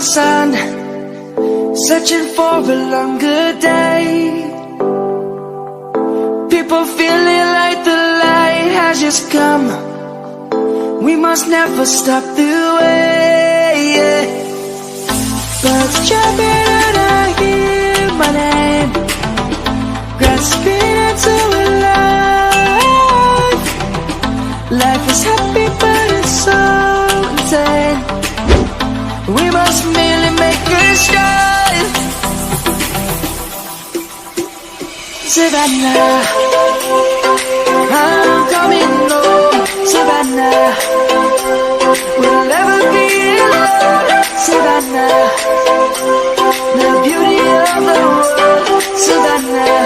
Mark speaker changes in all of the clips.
Speaker 1: morning sun, searching for a longer day. People feeling like the light has just come. We must never stop the way. Birds jumping and I hear my name, grasping into a life. Life is happy but it's so insane. We must merely make a start. Savannah, I'm coming home. Savannah, we'll never be alone. Savannah, the beauty of the world. Savannah,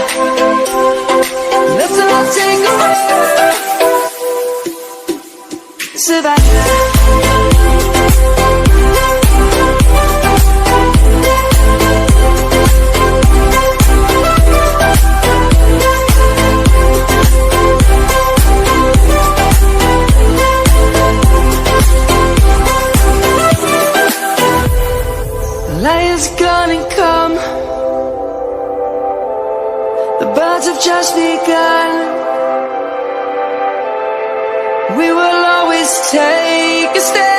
Speaker 1: let's all take a walk. Savannah. Lion's gonna come. The birds have just begun. We will always take a step.